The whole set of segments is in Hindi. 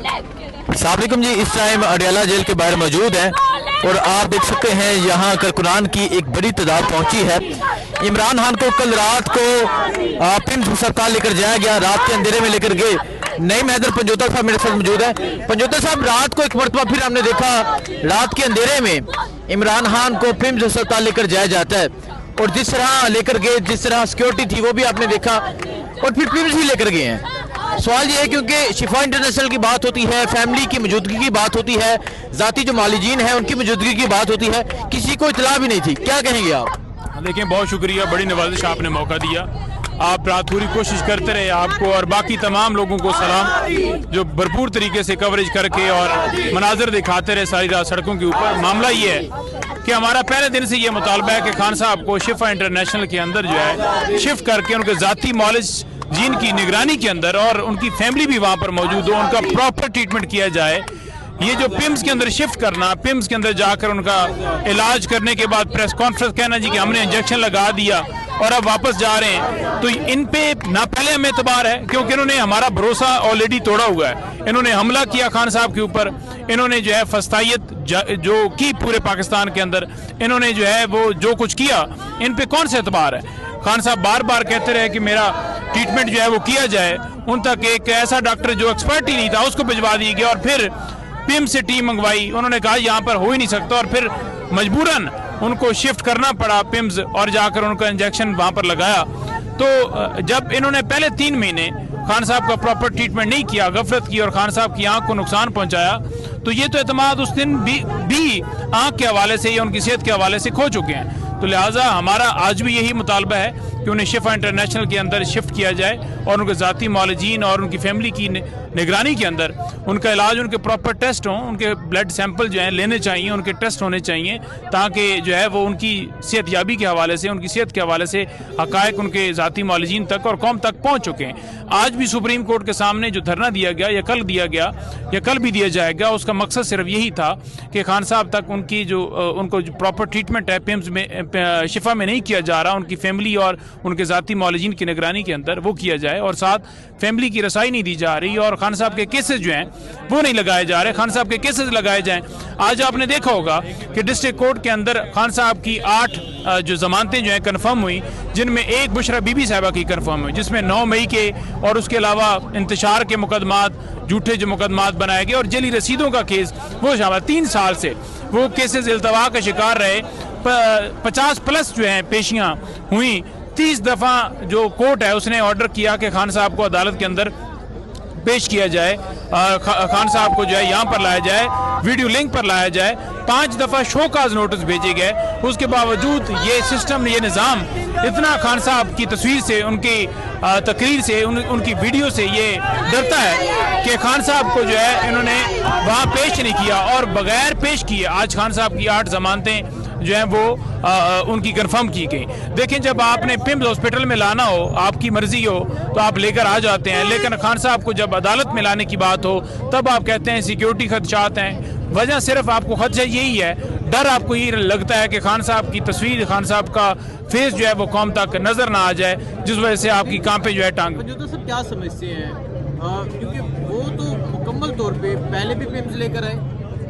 अस्सलामुअलैकुम जी, इस टाइम अडयाला जेल के बाहर मौजूद है और आप देख सकते हैं यहाँ कारकुनान की एक बड़ी तादाद पहुंची है। इमरान खान को कल रात को पिम्स अस्पताल लेकर जाया गया, रात के अंधेरे में लेकर गए। नईम हैदर पंजोता साहब मेरे साथ मौजूद है। पंजोता साहब, रात को एक मरतबा फिर हमने देखा रात के अंधेरे में इमरान खान को पिम्स अस्पताल लेकर जाया जाता है और जिस तरह लेकर गए, जिस तरह सिक्योरिटी थी वो भी आपने देखा और फिर पिम्स ही लेकर गए हैं। सवाल ये है क्योंकि शिफा इंटरनेशनल की बात होती है, फैमिली की मौजूदगी की बात होती है, जाती जो मालिजीन है उनकी मौजूदगी की बात होती है, किसी को इतला भी नहीं थी, क्या कहेंगे आप? देखिए, बहुत शुक्रिया, बड़ी नवाजिश आपने मौका दिया। आप रात पूरी कोशिश करते रहे, आपको और बाकी तमाम लोगों को सलाम जो भरपूर तरीके से कवरेज करके और मनाजर दिखाते रहे सारी रात सड़कों के ऊपर। मामला ये है कि हमारा पहले दिन से ये मुतालबा है कि खान साहब को शिफा इंटरनेशनल के अंदर जो है शिफ्ट करके उनके जाती मॉलेज जिन की निगरानी के अंदर और उनकी फैमिली भी वहाँ पर मौजूद हो, उनका प्रॉपर ट्रीटमेंट किया जाए। ये जो पिम्स के अंदर शिफ्ट करना, पिम्स के अंदर जाकर उनका इलाज करने के बाद प्रेस कॉन्फ्रेंस कहना जी कि हमने इंजेक्शन लगा दिया और अब वापस जा रहे हैं, तो इन पे ना पहले हमें एतबार है क्योंकि इन्होंने हमारा भरोसा ऑलरेडी तोड़ा हुआ है। इन्होंने हमला किया खान साहब के ऊपर, इन्होंने जो है फस्तायत जो की पूरे पाकिस्तान के अंदर, इन्होंने जो है वो जो कुछ किया, इन पे कौन सा एतबार है? खान साहब बार बार कहते रहे कि मेरा ट्रीटमेंट जो है वो किया जाए, उन तक एक ऐसा डॉक्टर जो एक्सपर्ट ही नहीं था उसको भिजवा दिया गया और फिर पिम्स से टीम मंगवाई। उन्होंने कहा यहाँ पर हो ही नहीं सकता और फिर मजबूरन उनको शिफ्ट करना पड़ा पिम्स और जाकर उनका इंजेक्शन वहाँ पर लगाया। तो जब इन्होंने पहले 3 महीने खान साहब का प्रॉपर ट्रीटमेंट नहीं किया, गफलत की और खान साहब की आंख को नुकसान पहुंचाया, तो ये तो एतमाद उस दिन भी आंख के हवाले से या उनकी सेहत के हवाले से खो चुके हैं। तो लिहाजा हमारा आज भी यही मुतालबा है कि उन्हें शिफा इंटरनेशनल के अंदर शिफ्ट किया जाए और उनके ज़ाती मौलजीन और उनकी फैमिली की निगरानी के अंदर उनका इलाज, उनके प्रॉपर टेस्ट हों, उनके ब्लड सैंपल जो हैं लेने चाहिए, उनके टेस्ट होने चाहिए ताकि जो है वो उनकी सेहतयाबी के हवाले से, उनकी सेहत के हवाले से हक़ाइक़ उनके ज़ाती मौलजीन तक और कौम तक पहुँच चुके हैं। आज भी सुप्रीम कोर्ट के सामने जो धरना दिया गया या कल दिया गया या कल भी दिया जाएगा, उसका मकसद सिर्फ यही था कि खान साहब तक उनकी जो उनको प्रॉपर ट्रीटमेंट है पिम्स में शिफा में नहीं किया जा रहा, उनकी फैमिली और उनके ज़ाती मौलजीन की निगरानी के अंदर वो किया जाए और साथ फैमिली की रसाई नहीं दी जा रही और खान साहब के केसेस जो हैं वो नहीं लगाए जा रहे, खान साहब के केसेस लगाए जाएं। आज आपने देखा होगा कि डिस्ट्रिक्ट कोर्ट के अंदर खान साहब की 8 जो जमानतें जो हैं कन्फर्म हुई, जिनमें एक बुशरा बीबी साहिबा की कन्फर्म हुई, जिसमें 9 मई के और उसके अलावा इंतशार के मुकदमात, झूठे जो मुकदमात बनाए गए और जेली रसीदों का केस वो शामिल। 3 साल से वो केसेस इल्तवा का शिकार रहे, 50+ जो हैं पेशियाँ हुई। 30 दफ़ा जो कोर्ट है उसने ऑर्डर किया कि खान साहब को अदालत के अंदर पेश किया जाए, खान साहब को जो है यहाँ पर लाया जाए, वीडियो लिंक पर लाया जाए। 5 दफ़ा शोकाज नोटिस भेजे गए, उसके बावजूद ये सिस्टम, ये निज़ाम इतना खान साहब की तस्वीर से, उनकी तकरीर से, उनकी वीडियो से ये डरता है कि खान साहब को जो है इन्होंने वहाँ पेश नहीं किया और बगैर पेश किए आज खान साहब की 8 जमानतें जो है वो उनकी कंफर्म की गई। देखें, जब आपने पिम्स हॉस्पिटल में लाना हो, आपकी मर्जी हो तो आप लेकर आ जाते हैं, लेकिन खान साहब को जब अदालत में लाने की बात हो तब आप कहते हैं सिक्योरिटी खदशात हैं। वजह सिर्फ आपको खदशा यही है, डर आपको ये लगता है कि खान साहब की तस्वीर, खान साहब का फेस जो है वो कौम तक नजर ना आ जाए, जिस वजह से आपकी कांपे जो है टांग। तो सब क्या समझते हैं, क्योंकि वो तो मुकम्मल तौर पे पहले भी पिम्स लेकर आए,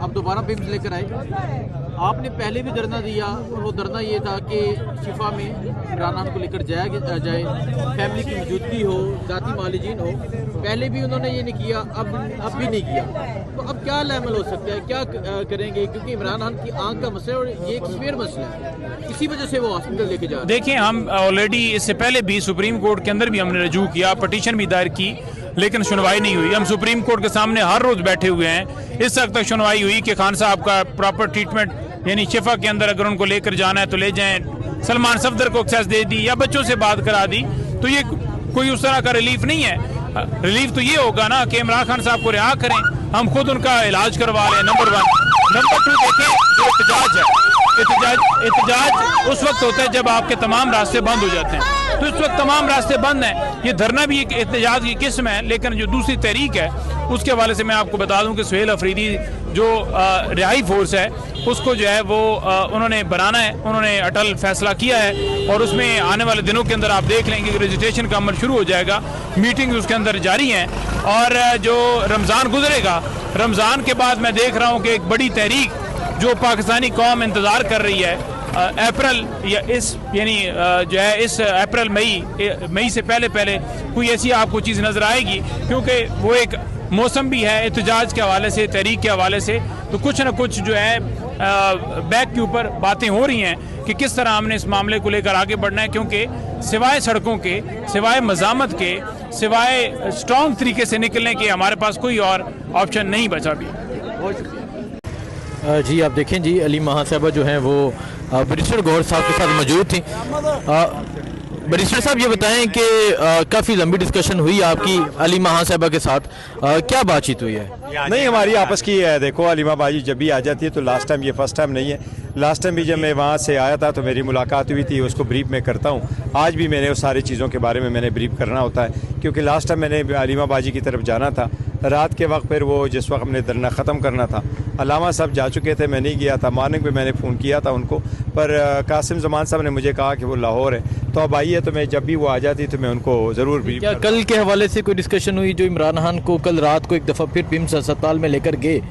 अब दोबारा पिम्स लेकर आए। आपने पहले भी धरना दिया और वो धरना ये था कि शिफा में इमरान खान को लेकर जाए, फैमिली की मौजूदगी हो, जाती मालिजीन हो। पहले भी उन्होंने ये नहीं किया, अब भी नहीं किया, तो अब क्या लामल हो सकता है, क्या करेंगे? क्योंकि इमरान खान की आंख का मसला और ये एक सीवियर मसला है, इसी वजह से वो हॉस्पिटल लेके जा रहे हैं। देखिए, हम ऑलरेडी इससे पहले भी सुप्रीम कोर्ट के अंदर भी हमने रजू किया, पटिशन भी दायर की, लेकिन सुनवाई नहीं हुई। हम सुप्रीम कोर्ट के सामने हर रोज बैठे हुए हैं। इस वक्त तक सुनवाई हुई कि खान साहब का प्रॉपर ट्रीटमेंट, यानी शिफा के अंदर अगर उनको लेकर जाना है तो ले जाएं, सलमान सफदर को एक्सेस दे दी या बच्चों से बात करा दी, तो ये कोई उस तरह का रिलीफ नहीं है। रिलीफ तो ये होगा ना कि इमरान खान साहब को रिहा करें, हम खुद उनका इलाज करवा लें, नंबर 1। नंबर 2, देखें जो एहतजाज है, एहतजाज उस वक्त होता है जब आपके तमाम रास्ते बंद हो जाते हैं, तो इस वक्त तमाम रास्ते बंद हैं। ये धरना भी एक एहतजाज की किस्म है, लेकिन जो दूसरी तहरीक है उसके हवाले से मैं आपको बता दूं कि सुहेल अफरीदी जो रिहाई फोर्स है उसको जो है वो उन्होंने बनाना है, उन्होंने अटल फैसला किया है और उसमें आने वाले दिनों के अंदर आप देख लेंगे कि रजिस्ट्रेशन का अमल शुरू हो जाएगा, मीटिंग उसके अंदर जारी हैं। और जो रमज़ान गुजरेगा, रमज़ान के बाद मैं देख रहा हूँ कि एक बड़ी तहरीक जो पाकिस्तानी कौम इंतज़ार कर रही है अप्रैल या इस यानी जो है इस अप्रैल मई से पहले कोई ऐसी आपको चीज़ नज़र आएगी, क्योंकि वो एक मौसम भी है एहतजाज के हवाले से, तहरीक के हवाले से, तो कुछ ना कुछ जो है बैक के ऊपर बातें हो रही हैं कि किस तरह हमने इस मामले को लेकर आगे बढ़ना है, क्योंकि सिवाय सड़कों के, सिवाय मज़ामत के, सिवाय स्ट्रॉन्ग तरीके से निकलने के हमारे पास कोई और ऑप्शन नहीं बचा भी। जी आप देखें जी, अली महासाहबा जो हैं वो बैरिस्टर गौहर साहब के साथ मौजूद थी। बैरिस्टर साहब ये बताएं कि काफ़ी लंबी डिस्कशन हुई आपकी अली महासाहबा के साथ, क्या बातचीत हुई है? नहीं, हमारी आपस की है। देखो, अलीमा बाजी जब भी आ जाती है तो लास्ट टाइम, ये फर्स्ट टाइम नहीं है, लास्ट टाइम भी जब मैं वहाँ से आया था तो मेरी मुलाकात हुई थी, उसको ब्रीफ में करता हूँ। आज भी मैंने उस सारी चीज़ों के बारे में मैंने ब्रीफ करना होता है, क्योंकि लास्ट टाइम मैंने अलीमा बाजी की तरफ जाना था रात के वक्त, फिर वो जिस वक्त हमने धरना ख़त्म करना था अलामा साहब जा चुके थे, मैं नहीं गया था। मॉर्निंग में मैंने फ़ोन किया था उनको, पर कासिम जमान साहब ने मुझे कहा कि वो लाहौर है, तो अब आई है, तो मैं जब भी वो आ जाती तो मैं उनको ज़रूर ब्रीफ। क्या कल के हवाले से कोई डिस्कशन हुई जो इमरान खान को कल रात को एक दफ़ा फिर पिम्स अस्पताल में लेकर गए?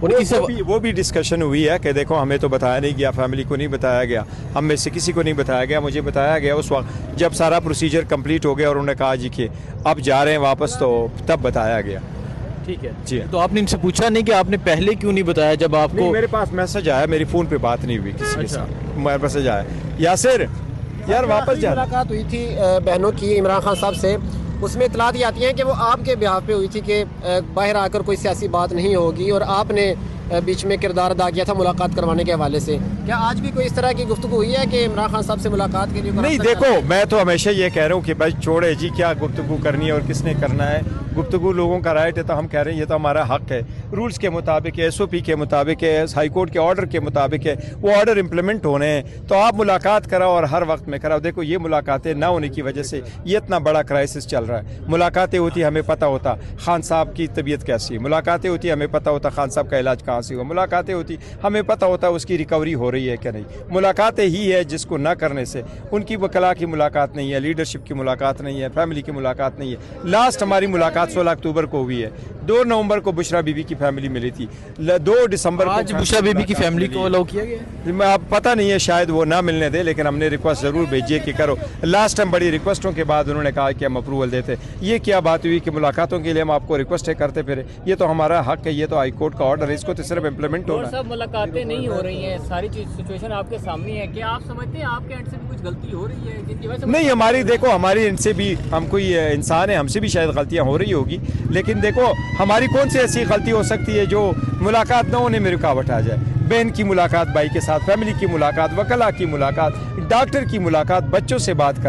वो भी डिस्कशन हुई है कि देखो हमें तो बताया नहीं गया, फैमिली को नहीं बताया गया, हम में से किसी को नहीं बताया गया। मुझे बताया गया उस वक्त जब सारा प्रोसीजर कंप्लीट हो गया और उन्होंने कहा जी कि अब जा रहे हैं वापस, तो तब बताया गया। ठीक है जी। तो आपने इनसे पूछा नहीं कि आपने पहले क्यों नहीं बताया जब आपको? मेरे पास मैसेज आया, मेरी फ़ोन पे बात नहीं हुई किसी के साथ, मैसेज आया यासिर यार वापस जा। मुलाकात हुई थी बहनों की इमरान खान साहब से, उसमें इतलात ये आती हैं कि वो आपके बिहाफ पे हुई थी कि बाहर आकर कोई सियासी बात नहीं होगी, और आपने बीच में किरदार अदा किया था मुलाकात करवाने के हवाले से। क्या आज भी कोई इस तरह की गुफ्तगू हुई है कि इमरान खान साहब से मुलाकात के लिए? नहीं, देखो मैं तो हमेशा ये कह रहा हूँ कि भाई छोड़े जी, क्या गुफ्तगू करनी है और किसने करना है, गुफ्तगू लोगों का राइट है, तो हम कह रहे हैं ये तो हमारा हक है, रूल्स के मुताबिक है, SOP के मुताबिक है, हाई कोर्ट के ऑर्डर के मुताबिक है, वो ऑर्डर इम्प्लीमेंट होने हैं, तो आप मुलाकात कराओ और हर वक्त में कराओ। देखो ये मुलाकातें ना होने की वजह से ये इतना बड़ा क्राइसिस चल रहा है। मुलाकातें होती हमें पता होता खान साहब की तबीयत कैसी है, मुलाकातें होती हमें पता होता खान साहब का इलाज कहाँ से हुआ, मुलाकातें होती हमें पता होता उसकी रिकवरी हो रही है क्या नहीं। मुलाकातें ही है जिसको ना करने से, उनकी वकला की मुलाकात नहीं है, लीडरशिप की मुलाकात नहीं है, फैमिली की मुलाकात नहीं है। लास्ट हमारी मुलाकात 16 अक्टूबर को हुई है, 2 नवंबर को बुशरा बीबी की फैमिली मिली थी, 2 दिसंबर को आज बुशरा बीबी की फैमिली को अलाउ किया गया? अब पता नहीं है, शायद वो ना मिलने दे, लेकिन हमने रिक्वेस्ट ज़रूर भेजी है कि करो। लास्ट टाइम बड़ी रिक्वेस्टों के बाद उन्होंने कहा कि हम अप्रूवल देते। ये क्या बात हुई कि मुलाकातों के लिए हम आपको रिक्वेस्ट करते फिर? ये तो हमारा हक है, ये तो हाई कोर्ट का ऑर्डर है, इसको तो सिर्फ इम्प्लीमेंट होना है। मुलाकातें नहीं हो रही हैं, सारी चीज सिचुएशन आपके सामने है, क्या आप समझते हैं आपके एंड से भी कुछ गलती हो रही है जिनकी वजह से? नहीं, हमारी देखो, हमारी इनसे भी, हम कोई इंसान है, हमसे भी शायद गलतियां हो रही होगी, लेकिन देखो हमारी कौन सी ऐसी गलती हो सकती है जो मुलाकात न होने में रुकावट आ जाए। बहन की मुलाकात भाई के साथ, फैमिली की मुलाकात, वकला की मुलाकात, डॉक्टर की मुलाकात, बच्चों से बात कर